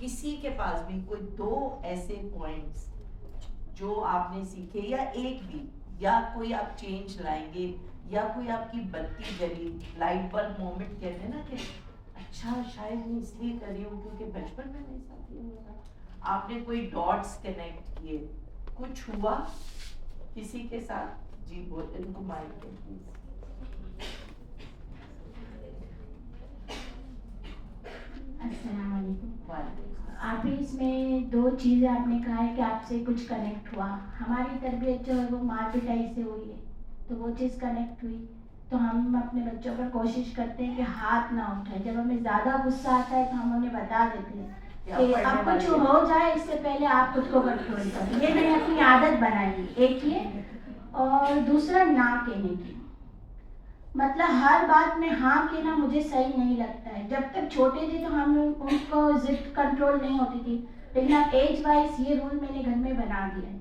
किसी के पास भी कोई 2 ऐसे पॉइंट्स जो आपने सीखे, या एक भी, या कोई आप चेंज लाएंगे, या कोई आपकी बत्ती जली, लाइट बल्ब मोमेंट कहते हैं ना, कि अच्छा शायद मैं इसलिए कर रही हूँ क्योंकि बचपन में मेरे साथ ये हुआ था, आपने कोई डॉट्स कनेक्ट किए, कुछ हुआ किसी के साथ? जी बोल, इनको माइक दे प्लीज। अस्सलाम वालेकुम। आप इसमें 2 चीज़ें आपने कहा है कि आपसे कुछ कनेक्ट हुआ। हमारी तरबियत जो है वो मार पिटाई से हुई है, तो वो चीज़ कनेक्ट हुई। तो हम अपने बच्चों पर कोशिश करते हैं कि हाथ ना उठाएं। जब हमें ज़्यादा गुस्सा आता है तो हम उन्हें बता देते हैं कि अब कुछ हो जाए इससे पहले आप खुद को कंट्रोल करें। ये मैंने अपनी आदत बनाई, एक ये, और दूसरा ना कहने की। मतलब हर बात में हाँ कहना मुझे सही नहीं लगता है। जब तक छोटे थे तो हम उनको जिद कंट्रोल नहीं होती थी, लेकिन अब एज वाइज ये रूल मैंने घर में बना दिया है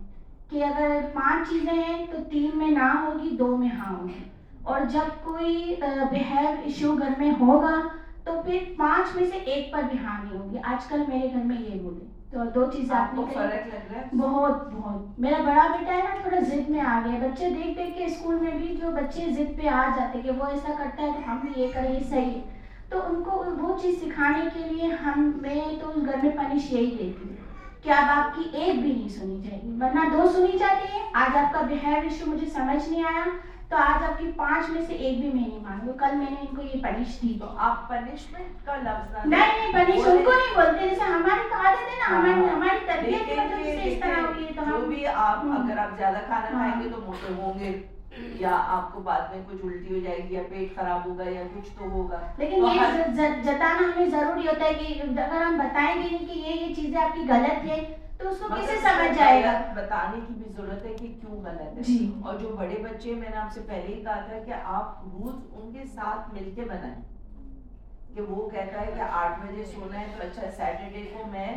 कि अगर 5 चीज़ें हैं तो 3 में ना होगी, 2 में हाँ होगी। और जब कोई बिहेव इशू घर में होगा तो फिर 5 में से 1 पर भी हाँ नहीं होगी। आजकल मेरे घर में ये रूल है। तो 2 चीज़ें आपको फर्क लग रहा है? बहुत बहुत। मेरा बड़ा बेटा है ना, थोड़ा जिद में आ गया। बच्चे देख देख के स्कूल में भी जो बच्चे जिद पे आ जाते कि वो ऐसा करता है तो हम भी ये करें, ये सही है, तो उनको वो चीज़ सिखाने के लिए मैं तो उस घर में पनिश यही देती हूँ कि अब आपकी एक भी नहीं सुनी जाएगी, वरना 2 सुनी जाती है। आज आपका बिहेव इशू मुझे समझ नहीं आया तो आज आपकी 5 में से 1 भी मैं नहीं मानूंगी। कल मैंने इनको ये पनिश दी। तो आप पनिशमेंट का लफ्ज नहीं, पनिश उनको नहीं बोलते, जैसे हमारी तो आदत है ना, हमारी तरबियत की मतलब जैसे इस तरह हुई है तो जो भी आप अगर आप ज्यादा खाना खाएंगे तो मोटे होंगे, या आपको बाद में कुछ उल्टी हो जाएगी, या पेट खराब होगा, या कुछ तो होगा। लेकिन तो ये जताना हमें जरूरी होता है कि अगर हम बताएंगे नहीं कि ये चीजें आपकी गलत है तो उसको कैसे समझ जाएगा। बताने की भी जरूरत है कि क्यों गलत है जी। और जो बड़े बच्चे, मैंने आपसे पहले ही कहा था कि आप रूल्स उनके साथ मिलके बनाएं। कि वो कहता है कि 8 बजे सोना है, तो अच्छा सैटरडे को मैं,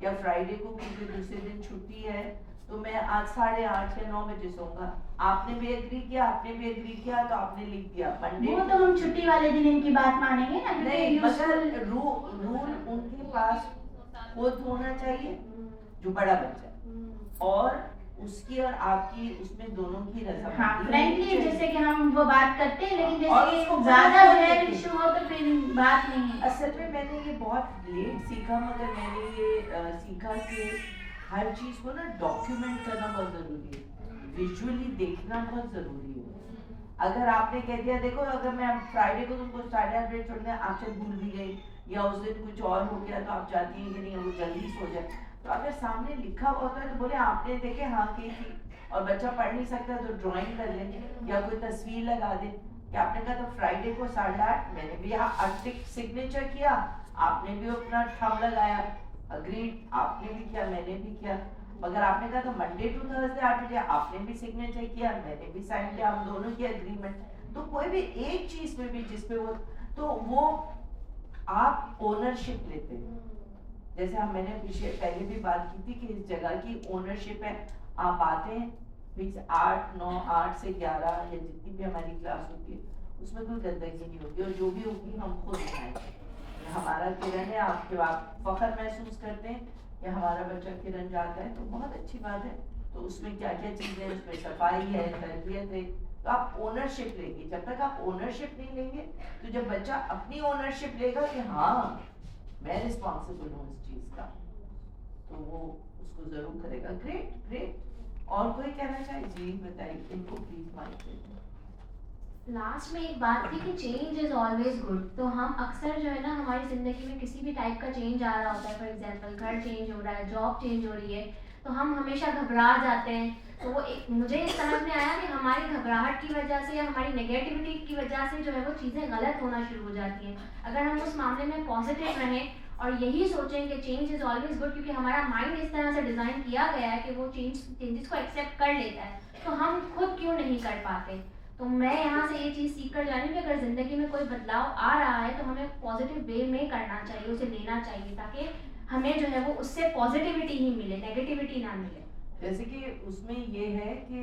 या फ्राइडे को क्योंकि दूसरे दिन छुट्टी है, तो मैं आज 8:30 या 9 बजे सोऊंगा। आपने भी एग्री किया, आपने भी एग्री किया, तो आपने लिख दिया मंडे। वो तो हम छुट्टी वाले दिन इनकी बात मानेंगे ना। नहीं, मगर रूल उनके पास खुद होना चाहिए, जो बड़ा बच्चा, और उसकी और आपकी, उसमें दोनों की रजामंदी। हाँ, फ्रैंकली जैसे कि हम वो बात करते हैं, लेकिन जैसे कि ज्यादा बिहेव इशू हो तो फिर बात नहीं है। असल में मैंने ये बहुत लेट सीखा, मगर मैंने ये सीखा कि हर चीज को ना डॉक्यूमेंट करना बहुत जरूरी है, विजुअली देखना बहुत जरूरी है। अगर आपने कह दिया देखो अगर मैं फ्राइडे को तुमको 8:30 बजे छोड़ना, आपसे भूल भी गई, या उस दिन कुछ और हो गया, तो आप चाहती हैं कि नहीं वो जल्दी सो जाए, तो अगर सामने लिखा होता है तो बोले आपने देखे हाँ की थी, और बच्चा पढ़ नहीं सकता तो ड्राइंग कर ले या कोई तस्वीर लगा दे कि आपने कहा तो फ्राइडे को 8:30, मैंने भी यहाँ सिग्नेचर किया, आपने भी अपना थंब लगाया, अग्रीड, आपने भी किया, मैंने भी किया। मगर आपने कहा तो मंडे टू थर्सडे 8 बजे, आपने भी सिग्नेचर किया, मैंने भी साइन किया, हम दोनों की एग्रीमेंट। तो कोई भी एक चीज में भी जिसपे वो आप ओनरशिप लेते हैं। जैसे हम, मैंने पहले भी बात की थी कि इस जगह की ओनरशिप है। आप आते हैं 8, 9, 8 से 11 या जितनी भी हमारी क्लास होती है, उसमें कोई गंदगी नहीं होती, और जो भी होगी हम खुद उठाएंगे। हमारा किरण है, आपके आप फख्र महसूस करते हैं कि हमारा बच्चा किरण जाता है, तो बहुत अच्छी बात है। तो उसमें क्या क्या चीजें, उसमें सफाई है, तरबियत है, तो आप ओनरशिप लेंगे। जब तक आप ओनरशिप नहीं लेंगे, तो जब बच्चा अपनी ओनरशिप लेगा कि हाँ मैं रिस्पॉन्सिबल हूँ इस चीज का, तो वो उसको जरूर करेगा। Great great. और कोई कहना चाहे? जी बताइए, इनको प्लीज माइक दे दें। लास्ट में एक बात थी कि चेंज इज ऑलवेज गुड। तो हम अक्सर जो है ना, हमारी ज़िंदगी में किसी भी टाइप का चेंज आ रहा होता है, फॉर एग्जांपल घर चेंज हो रहा है, जॉब चेंज हो रही है, तो हम हमेशा घबरा जाते हैं। तो वो मुझे समझ में आया कि हमारी घबराहट की वजह से या हमारी नेगेटिविटी की वजह से जो है वो चीज़ें गलत होना शुरू हो जाती हैं। अगर हम उस मामले में पॉजिटिव रहें और यही सोचें कि चेंज इज़ ऑलवेज गुड, क्योंकि हमारा माइंड इस तरह से डिज़ाइन किया गया है कि वो चेंजेस को एक्सेप्ट कर लेता है, तो हम खुद क्यों नहीं कर पाते। तो मैं यहाँ से ये चीज़ सीख कर जानी कि अगर ज़िंदगी में कोई बदलाव आ रहा है तो हमें पॉजिटिव वे में करना चाहिए, उसे लेना चाहिए, ताकि हमें जो है वो उससे पॉजिटिविटी ही मिले, नेगेटिविटी ना मिले। जैसे कि उसमें ये है कि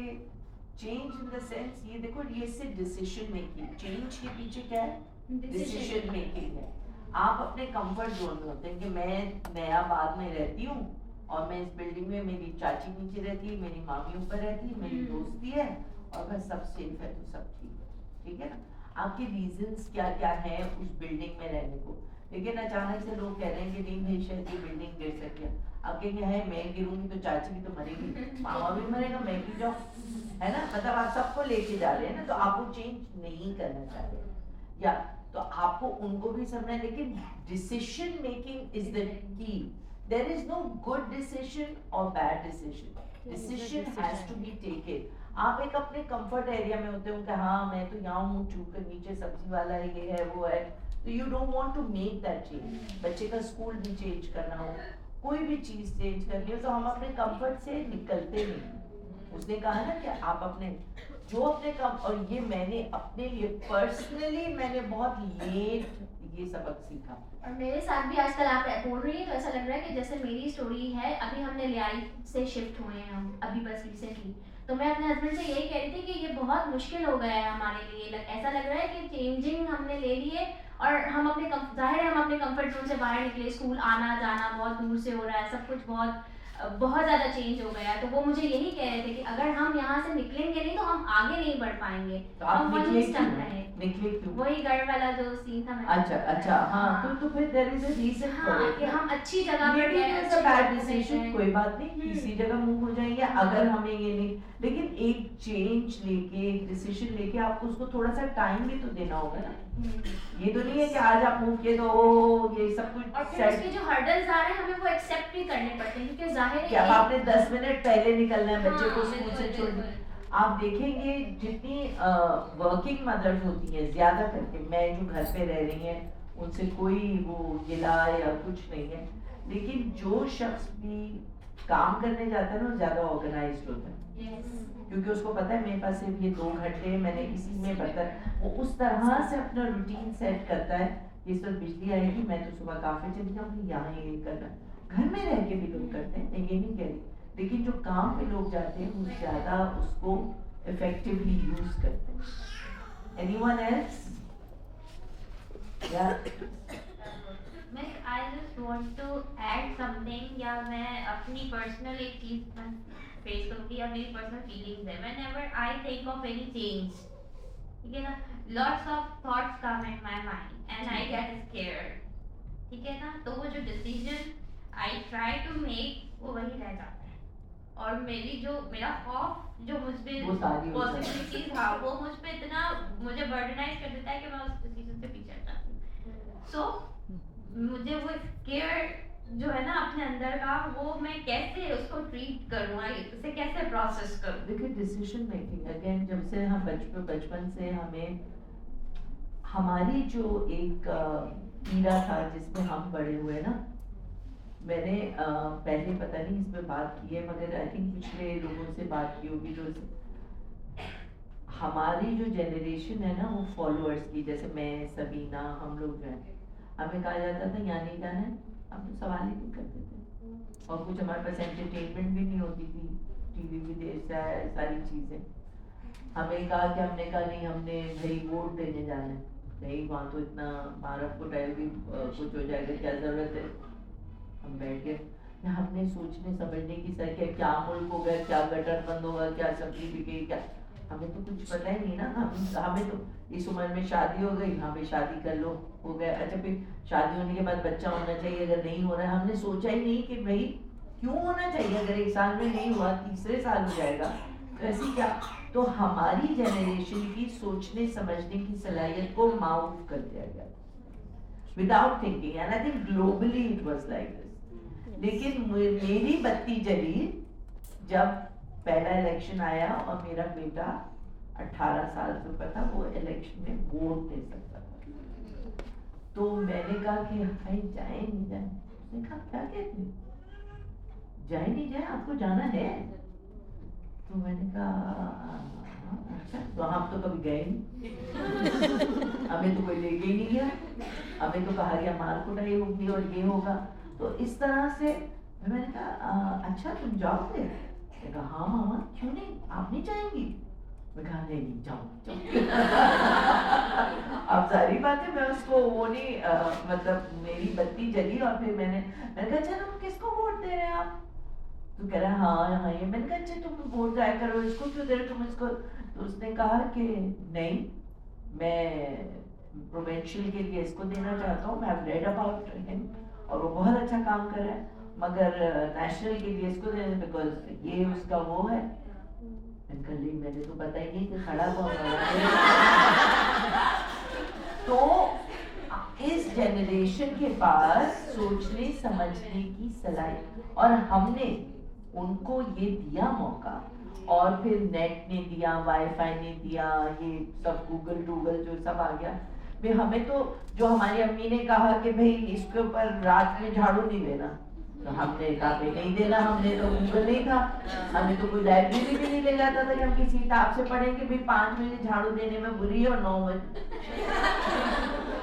चेंज इन द सेंस, ये देखो ये से डिसीजन मेकिंग, चेंज के पीछे क्या है? डिसीजन मेकिंग है। आप अपने कंफर्ट जोन में होते हैं कि मैं नया बाग में रहती हूँ और मैं इस बिल्डिंग में, मेरी चाची नीचे रहती है, मेरी मामी ऊपर रहती है, मेरी दोस्ती है और बस सब सेफ है तो सब ठीक है ना। आपके रीजंस क्या क्या है उस बिल्डिंग में रहने को। लेकिन अचानक से लोग कह रहे हैं कि नहीं भाई शायद ये बिल्डिंग गिर सकती है, आप कहेंगे है मैं गिरूंगी तो चाची भी तो मरेगी, मामा भी मरेगा, मैं भी जाऊँ, है ना। मतलब आप सबको लेके जा रहे हैं ना, तो आप वो चेंज नहीं करना चाह रहे या तो आपको उनको भी समझना है। लेकिन decision making is the key. There is no good decision और bad decision, decision has to be taken. आप एक अपने कंफर्ट एरिया में होते हो कि हाँ मैं तो यहाँ हूँ, चूकर नीचे सब्जी वाला है, ये है वो है, तो you don't want to make that change. बच्चे का स्कूल भी चेंज करना हो, कोई भी चीज चेंज करनी हो, तो हम अपने कंफर्ट से निकलते नहीं। उसने कहा ना कि आप अपने जो अपने और ये मैंने अपने लिए पर्सनली मैंने बहुत लेट ये सबक सीखा। और मेरे साथ भी आजकल आप बोल रही हैं तो ऐसा लग रहा है कि जैसे मेरी स्टोरी है, अभी हमने लियाई से शिफ्ट हुए हैं हम अभी बस रिसेंटली, तो मैं अपने हस्बैंड से यही कह रही थी कि ये बहुत मुश्किल हो गया है हमारे लिए। ऐसा लग रहा है कि चेंजिंग हमने ले ली है और हम अपने जाहिर है हम अपने कंफर्ट जोन से बाहर निकले, स्कूल आना जाना बहुत दूर से हो रहा है, सब कुछ बहुत ज़्यादा चेंज हो गया है। तो वो मुझे यही कह रहे थे कि अगर हम यहाँ से निकलेंगे नहीं तो हम आगे नहीं बढ़ पाएंगे, तो हम आप वहीं स्टक रहे। निकले क्यों? वही घर वाला जो सीन था। अच्छा हाँ, तो फिर there is a reason for it कि हम अच्छी जगह पर गए, अच्छी बैड डिसीजन, कोई बात नहीं, किसी जगह मूव हो जाएंगे अगर हमें ये नहीं। लेकिन एक चेंज लेके, एक डिसीजन लेके आपको उसको थोड़ा सा टाइम भी तो देना होगा ना। ये तो नहीं है कि आज आप मूव किए तो ये सब कुछ और फिर उसके जो हर्डल्स आ रहे हैं हमें वो एक्सेप्ट भी करने पड़ते हैं, क्योंकि जाहिर है कि अब आपने 10 मिनट पहले निकलना है बच्चे को स्कूल से बिल्कुल, छोड़ने। आप देखेंगे जितनी वर्किंग मदर्स होती हैं ज्यादा करके, मैं जो घर पे रह रही हैं उनसे कोई वो गिला या कुछ नहीं है, लेकिन जो शख्स भी काम करने जाता है ना ज्यादा ऑर्गेनाइज्ड होता है। क्योंकि उसको पता है मेरे पास सिर्फ ये 2 घंटे मैंने इसी में बर्तन, वो उस तरह से अपना रूटीन सेट करता है कि इस वक्त बिजली आएगी मैं तो सुबह काफी चली जाऊंगी, यहाँ ये करना। घर में रह के भी लोग करते हैं, मैं ये नहीं कह रही, लेकिन जो काम पे लोग जाते हैं वो ज्यादा उसको इफेक्टिवली यूज करते हैं। Anyone else? या I just want to add something, या मैं अपनी पर्सनल एक चीज फेस करूँगी या मेरी पर्सनल फीलिंग्स है। Whenever I think of any change, ठीक है ना, lots of thoughts come in my mind and I get scared, ठीक है ना। तो वो जो decision I try to make वो वही रह जाता है, और मेरा खौफ जो मुझ पे पॉसिबिलिटीज, हाँ वो मुझ पे इतना मुझे बर्डनाइज कर देता है कि मैं उस डिसीजन से पीछे हट जाती हूँ। सो मुझे वो स्केयर जो है ना अपने अंदर का, वो मैं कैसे उसको ट्रीट करूँ, उसे कैसे प्रोसेस करूँ। देखिए डिसीजन मेकिंग अगेन, जब से हम बचपन से हमें हमारी जो एक ईरा था जिसमें हम बड़े हुए ना, मैंने पहले पता नहीं इस पे बात की है मगर आई थिंक पिछले लोगों से बात की होगी, जो हमारी जो जनरेशन है ना वो फॉलोअर्स की, जैसे मैं सबीना, हम लोग जो है हमें कहा जाता था यहाँ नहीं जाना है, हम तो सवाल ही नहीं करते थे, और कुछ हमारे पास एंटरटेनमेंट भी नहीं होती थी, टीवी भी देर सारी चीजें। हमें कहा कि हमने कहा नहीं, हमने भाई वोट देने जाना है, नहीं वहाँ तो इतना भारत को टाइल भी कुछ हो जाएगा, क्या जरूरत है। हम बैठ गए, हमने सोचने समझने की सर क्या मुल्क होगा, क्या गटर बंद होगा, क्या सब्जी बिकेगी, क्या, हमें तो कुछ पता ही नहीं ना। हमें तो इस उम्र में शादी हो गई, हाँ भाई शादी कर लो, हो गया। अच्छा फिर शादी होने के बाद बच्चा होना चाहिए, अगर नहीं हो रहा है, हमने सोचा ही नहीं कि भाई क्यों होना चाहिए, अगर 1 साल में नहीं हुआ 3रे साल हो जाएगा, तो ऐसी क्या। तो हमारी जनरेशन की सोचने समझने की सलाहियत को माउफ कर दिया गया without thinking, and I think globally it was like this. लेकिन मेरी बत्ती जली जब पहला इलेक्शन आया और मेरा बेटा 18 साल से ऊपर था, वो इलेक्शन में वोट दे सकता था। तो मैंने कहा कि भाई जाए नहीं जाए, उसने कहा क्या कहती जाए नहीं जाए, आपको जाना है। तो मैंने कहा अच्छा, तो हम तो कभी गए नहीं हमें तो कोई लेके ही नहीं गया, हमें तो कहा गया मार कुटाई होगी और ये होगा। तो इस तरह से मैंने कहा अच्छा तुम जाओगे? कहा हाँ मामा, क्यों नहीं, आप नहीं जाएंगी? मैं कहा नहीं जाओ अब सारी बात है, मैं उसको वो नहीं मतलब मेरी बत्ती जली और फिर मैंने कहा अच्छा तुम किसको वोट दे रहे हैं आप? तो कह रहा है हाँ हाँ ये। मैंने कहा अच्छा तुम वोट जाया करो, इसको क्यों दे रहे हो तुम इसको? तो उसने कहा कि नहीं मैं प्रोविंशियल के लिए इसको देना चाहता हूँ, मैं रेड अबाउट हिम और वो बहुत अच्छा काम कर रहा है, मगर नेशनल के लिए इसको देना बिकॉज ये उसका वो है। मैंने तो पता ही नहीं कि खड़ा कौन तो इस जनरेशन के पास सोचने समझने की सलाहियत, और हमने उनको ये दिया मौका, और फिर नेट ने दिया, वाईफाई ने दिया, ये सब गूगल जो सब आ गया। भाई हमें तो जो हमारी अम्मी ने कहा कि भाई इसके ऊपर रात में झाड़ू नहीं देना, तो हमने कहा भाई नहीं देना, हमने तो गूगल नहीं था, हमें तो कोई लाइब्रेरी भी नहीं ले जाता था कि हम किसी किताब से पढ़ेंगे भाई 5 बजे झाड़ू देने में बुरी है और 9 बजे।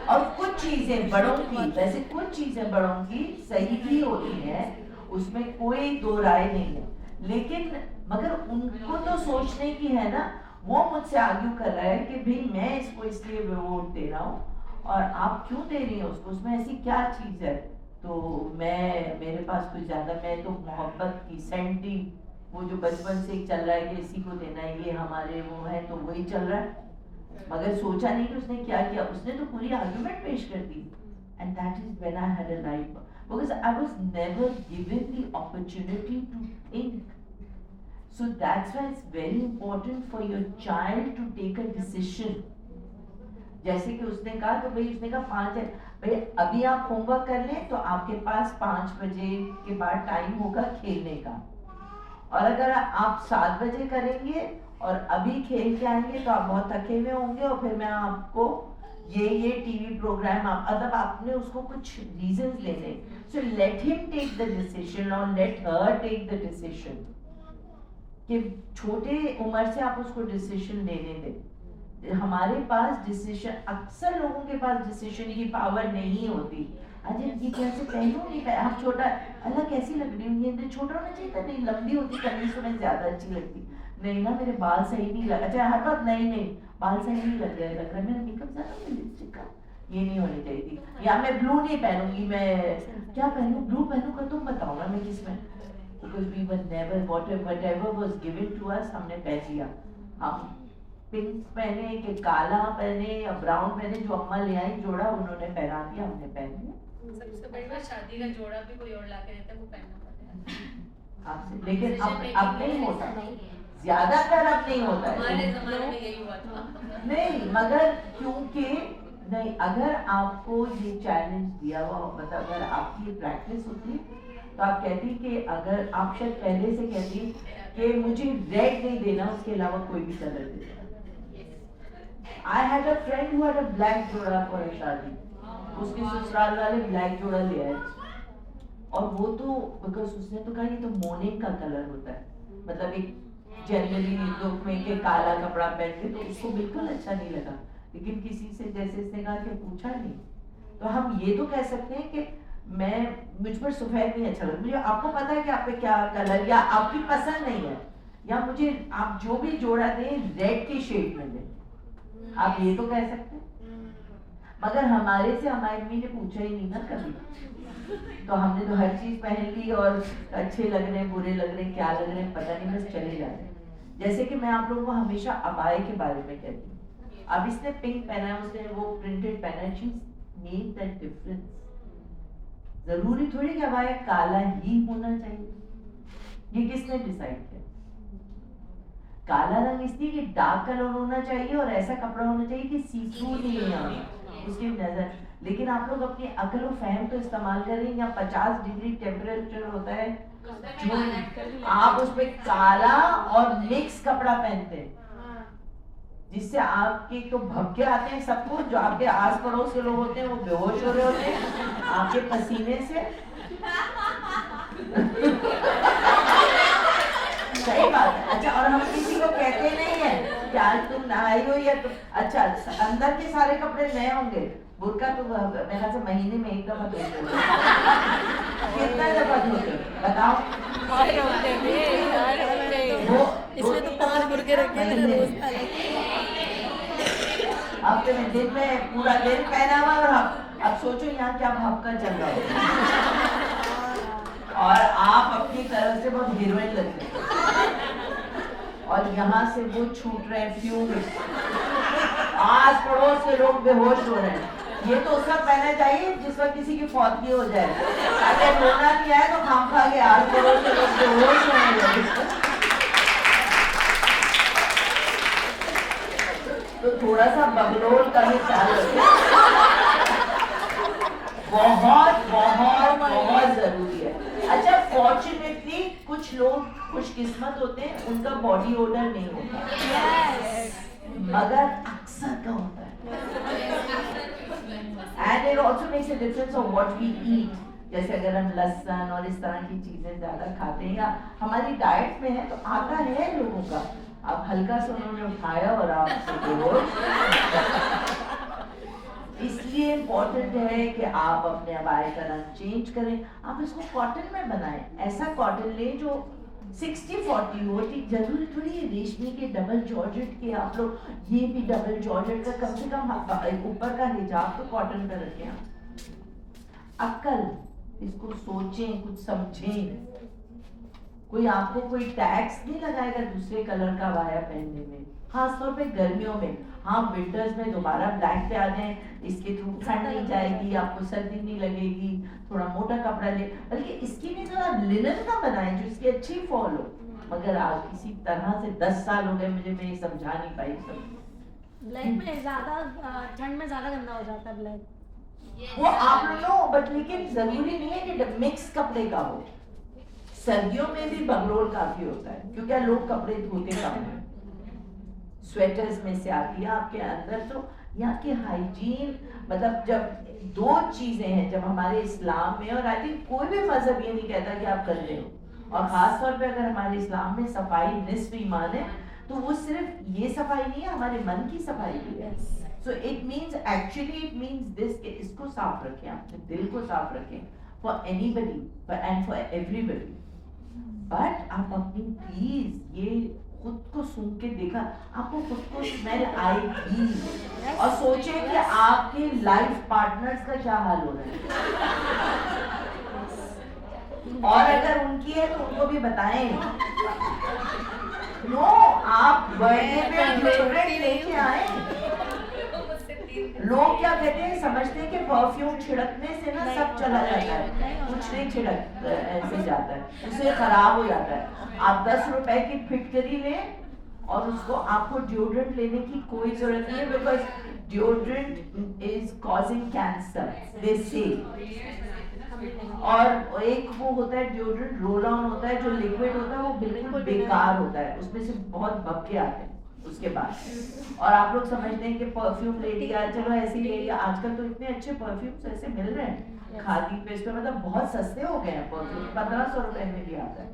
और कुछ चीजें बड़ों की, वैसे कुछ चीजें बड़ों की सही भी होती है, उसमें कोई दो राय नहीं है, लेकिन मगर उनको तो सोचने की है ना। वो मुझसे आर्ग्यू कर रहा है कि भाई मैं इसको इसलिए वोट दे रहा हूँ और आप क्यों दे रही हो उसको, उसमें ऐसी क्या चीज है? तो मेरे पास कुछ ज्यादा, मैं तो मोहब्बत की सेंटी, वो जो बचपन से चल रहा है कि इसी को देना है, ये हमारे वो है, तो वही चल रहा है। मगर सोचा नहीं कि उसने क्या किया, उसने तो पूरी आर्गुमेंट पेश कर दी। And that is when I had a life, because I was never given the opportunity to think. So that's why it's very important for your child to take a decision. जैसे कि उसने कहा, तो भाई उसने कहा 5 है, भाई अभी आप होमवर्क कर लें तो आपके पास 5 बजे के बाद टाइम होगा खेलने का, और अगर आप 7 बजे करेंगे और अभी खेल के आएंगे तो आप बहुत थके हुए होंगे, और फिर मैं आपको ये टीवी प्रोग्राम मतलब आपने उसको कुछ रीजंस लेने। So let him take the decision और let her take the decision, कि छोटे उम्र से आप उसको डिसीजन लेने दें। हमारे पास डिसीजन, अक्सर लोगों के पास डिसीजन की पावर नहीं होती। अजय ये कैसे पहनूंगी, आप छोटा, अल्लाह कैसी लग रही हूँ, ये छोटा होना चाहिए था, नहीं लंबी होती कमीज तो मैं ज्यादा अच्छी लगती, नहीं ना मेरे बाल सही नहीं लग, अच्छा हर बात नहीं बाल सही नहीं लग रहा है, मेरा मेकअप ज्यादा, लिपस्टिक का ये नहीं होनी चाहिए थी, या मैं ब्लू नहीं पहनूंगी, मैं क्या पहनूं, ब्लू पहनूंगा, तुम बताओ ना मैं किसमें, because we were never whatever was given to us हमने पहन लिया। हम पिंक पहने कि काला पहने या ब्राउन पहने, जो अम्मा ले आई जोड़ा उन्होंने पहना दिया, हमने पहन लिया। सबसे बड़ी बात शादी का जोड़ा भी कोई और ला के देता है, वो पहनना पड़ता है आपसे, लेकिन अब नहीं होता, ज्यादातर अब नहीं होता है। हमारे जमाने में यही हुआ था। नहीं मगर क्योंकि नहीं, अगर आपको ये चैलेंज दिया हुआ, मतलब अगर आपकी प्रैक्टिस होती तो आप कहती कि अगर आप शायद पहले से कहती कि मुझे रेड नहीं देना, उसके अलावा कोई भी कलर दे देना। आई had a friend who had a black जोड़ा फॉर अ शादी, उसके ससुराल वाले ब्लैक जोड़ा ले आए, और वो तो बिकॉज उसने तो कहा ये तो मोर्निंग का कलर होता है, मतलब एक जनरली लुक में के काला कपड़ा पहन के, तो उसको बिल्कुल अच्छा नहीं लगा, लेकिन किसी से जैसे इसने कहा कि पूछा नहीं, तो हम ये तो कह सकते हैं कि मुझ पर सफेद नहीं अच्छा लगता, मुझे, आपको पता है कि आप पे क्या कलर या आपकी पसंद नहीं है, या मुझे आप जो भी जोड़ा दें रेड की शेड में दें, आप ये तो कह सकते हैं। मगर हमारे से हमारी मम्मी ने पूछा ही नहीं ना कभी, तो हमने तो हर चीज पहन ली, और अच्छे लग रहे हैं, बुरे लग रहे हैं, क्या लग रहे हैं पता नहीं, बस चले जा रहे हैं। जैसे कि मैं आप लोगों को हमेशा अबाए के बारे में कहती हूँ, अब इसने पिंक पहना है, उसने वो प्रिंटेड पहना है, शी मेड दैट डिफरेंस। जरूरी थोड़ी कि अबाया काला ही होना चाहिए, ये किसने डिसाइड किया? काला रंग इसलिए कि डार्क कलर होना चाहिए और ऐसा कपड़ा होना चाहिए कि सी थ्रू नहीं है उसकी नजर। लेकिन आप लोग अपनी अकल और फहम तो इस्तेमाल करें, या 50 डिग्री टेम्परेचर होता है, जो आप उसमें काला और मिक्स कपड़ा पहनते हैं, जिससे आपके तो भपके आते हैं सबको, जो आपके आस पड़ोस के लोग होते हैं वो बेहोश हो रहे होते हैं आपके पसीने से। सही बात है। अच्छा, और हम किसी को कहते नहीं है कि आज तुम नहाई हो या तुम, अच्छा अंदर के सारे कपड़े नए होंगे, बुर्का तो मेरा से महीने में 1 दफा धोते हो, कितना दफा धोते बताओ? इसमें तो 5 बुर्के के रखे हैं, मैंने रोज डाला। हफ्ते में दिन में पूरा दिन पहना हुआ और अब सोचो यहाँ क्या भपका चल रहा होगा और आप अपनी तरफ से बहुत हीरोइन लग रहे हैं और यहाँ से वो छूट रहे हैं फ्यूम्स, आस पड़ोस के लोग बेहोश हो रहे हैं। ये तो उसका पहना चाहिए जिस वक्त किसी की फौतगी हो जाए, अगर रोना नहीं आए तो खाम खा के आस पड़ोस के लोग बेहोश होने लगे। तो थोड़ा सा बगलोल का भी ख्याल रखें, बहुत बहुत बहुत जरूरी है। अच्छा, फॉर्चुनेटली कुछ लोग खुशकिस्मत होते हैं, उनका बॉडी ओडर नहीं होता, मगर अक्सर का होता है। And it also makes a difference of what we eat. जैसे अगर हम लहसुन और इस तरह की चीजें ज्यादा खाते हैं या हमारी डाइट में है तो आता है लोगों का। अब हल्का सा उन्होंने उठाया और आप इसलिए इम्पोर्टेंट है कि आप अपने अबाए का रंग चेंज करें। आप इसको कॉटन में बनाएं, ऐसा कॉटन लें जो 60-40 हो। ठीक, जरूरी थोड़ी है रेशमी के डबल जॉर्जेट के आप लोग, ये भी डबल जॉर्जेट का कम से कम ऊपर का हिजाब तो कॉटन का रखें। अक्ल, इसको सोचें, कुछ समझें। कोई आपको कोई टैक्स नहीं लगाएगा दूसरे कलर का वाया पहनने में, खासतौर पे गर्मियों में। हाँ, विंटर्स में दोबारा ब्लैक पे आ जाए, इसके थ्रू ठंड नहीं जाएगी, आपको सर्दी नहीं लगेगी, थोड़ा मोटा कपड़ा ले, बल्कि इसकी भी जरा लिनन का बनाएं जो इसकी अच्छी फॉल हो। मगर आज किसी तरह से 10 साल हो गए मुझे, मैं ये समझा नहीं पाई सब। ब्लैक में ज्यादा ठंड में ज्यादा गंदा हो जाता है ब्लैक। वो आप लो, बट लेकिन जरूरी नहीं है कि मिक्स कपड़े का हो। सर्दियों में भी बगलोल काफी होता है क्योंकि लोग कपड़े धोते कम हैं। स्वेटर्स में से आती है आपके अंदर। तो यहाँ की हाइजीन, मतलब जब दो चीजें हैं जब हमारे इस्लाम में, और आई थिंक कोई भी मजहब ये नहीं कहता कि आप कर रहे हो, और खास तौर पे अगर हमारे इस्लाम में सफाई निस्फ ईमान है, तो वो सिर्फ ये सफाई नहीं है, हमारे मन की सफाई भी है। So it means, actually it means this कि इसको साफ रखें, अपने दिल को साफ रखें, for anybody and for everybody. But आप अपनी प्लीज ये खुद को सूंघ के देखा, आपको खुद को स्मेल आएगी, और सोचें कि आपके लाइफ पार्टनर्स का क्या हाल हो रहा है, और अगर उनकी है तो उनको भी बताएं। नो, आप बर्थडे पे डेकोरेट लेके आए। लोग क्या कहते हैं, समझते हैं कि परफ्यूम छिड़कने से ना सब चला जाता है, कुछ नहीं छिड़क ऐसे जाता है, उससे खराब हो जाता है। आप 10 रुपए की फिटकरी लें और उसको, आपको डिओड्रेंट लेने की कोई जरूरत नहीं है, because deodorant is causing cancer they say. और एक वो होता है डिओड्रेंट रोल ऑन होता है, जो लिक्विड होता है वो बिल्कुल बेकार होता है, उसमें से बहुत भपके आते हैं उसके बाद। और आप लोग समझते हैं कि परफ्यूम ले लिया, चलो ऐसे ही ले लिया। आजकल तो इतने अच्छे परफ्यूम्स ऐसे मिल रहे हैं खादी पे, इस पे मतलब बहुत सस्ते हो गए हैं परफ्यूम, 1500 रुपए में भी आता है।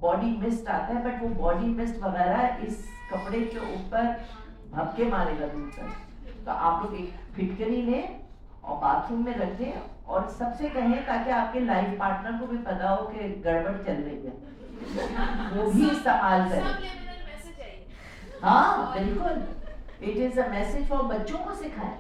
बॉडी मिस्ट आता है, बट वो बॉडी मिस्ट वगैरह इस कपड़े के ऊपर भपके मारेगा दूर तक। तो आप लोग एक फिटकरी लें और बाथरूम में रखें, और सबसे कहें ताकि आपके लाइफ पार्टनर को भी पता हो कि गड़बड़ चल रही है, वो भी इस्तेमाल करें। हाँ बिल्कुल, it is a message for बच्चों को सिखाएं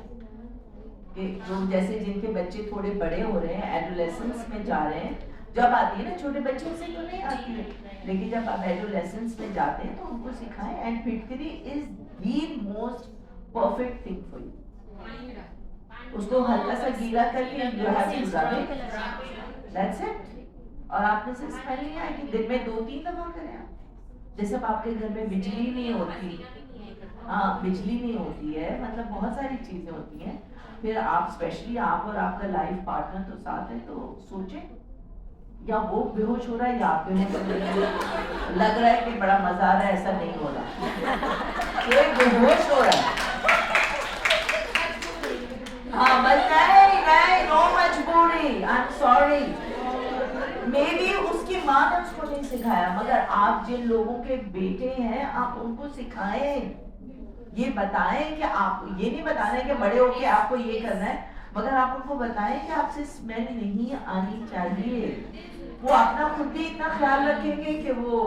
कि जो जैसे जिनके बच्चे थोड़े बड़े हो रहे हैं, एडोलेसेंस में जा रहे हैं, जब आती है ना, छोटे बच्चों से तो नहीं आती है, लेकिन जब आप एडोलेसेंस में जाते हैं तो उनको सिखाएं। एंड फिटकरी is the most perfect thing for you. उसको हल्का सा गीला करके you have to rub it, that's it. और आपने से स्मेल नहीं आएगी, दिन में 2-3 दफा करें आप। जैसे अब आपके घर में बिजली नहीं होती, हाँ बिजली नहीं होती है, मतलब बहुत सारी चीजें होती हैं, फिर आप स्पेशली आप और आपका लाइफ पार्टनर तो साथ है, तो सोचें या वो बेहोश हो रहा है या आप बेहोश हो रहे हैं। लग रहा है कि बड़ा मजा आ रहा है, ऐसा नहीं हो रहा, कोई बेहोश हो रहा है। हाँ बस नहीं, नो मजबूरी, I am sorry. May be उसकी माँ ने उसको नहीं सिखाया, मगर आप जिन लोगों के बेटे हैं आप उनको सिखाएं, ये बताएं कि आप, ये नहीं बताना है कि बड़े होके आपको ये करना है, मगर आप उनको बताएं कि आपसे स्मेल नहीं आनी चाहिए। वो अपना खुद भी इतना ख्याल रखेंगे कि वो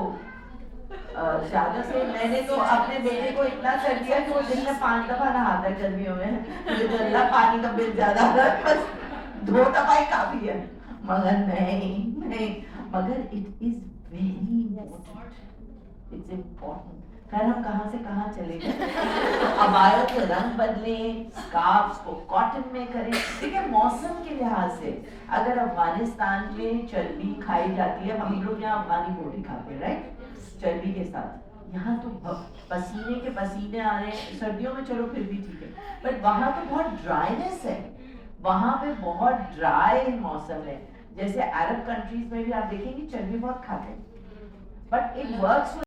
ज्यादा से मैंने तो अपने बेटे को इतना कर दिया कि वो दिन में 5 दफा नहाता है गर्मियों में, मुझे तो अल्लाह पानी का बिल ज्यादा आ रहा है, बस 2 दफा ही काफी है। मगर नहीं, मगर it is very important, it's important. खैर हम कहाँ से कहाँ चले गए। अबाया के रंग बदलें, स्कार्फ्स को कॉटन में करें। ठीक है, मौसम के लिहाज से अगर अफगानिस्तान में चर्बी खाई जाती है, हम लोग यहाँ अफगानी बोटी खाते हैं राइट, चर्बी के साथ, यहाँ तो पसीने के पसीने आ रहे हैं, सर्दियों में चलो फिर भी ठीक है, बट वहाँ तो बहुत ड्राईनेस है, वहाँ पे बहुत ड्राई मौसम है। जैसे अरब कंट्रीज में भी आप देखेंगे चर्बी बहुत खाते हैं, बट इट वर्क्स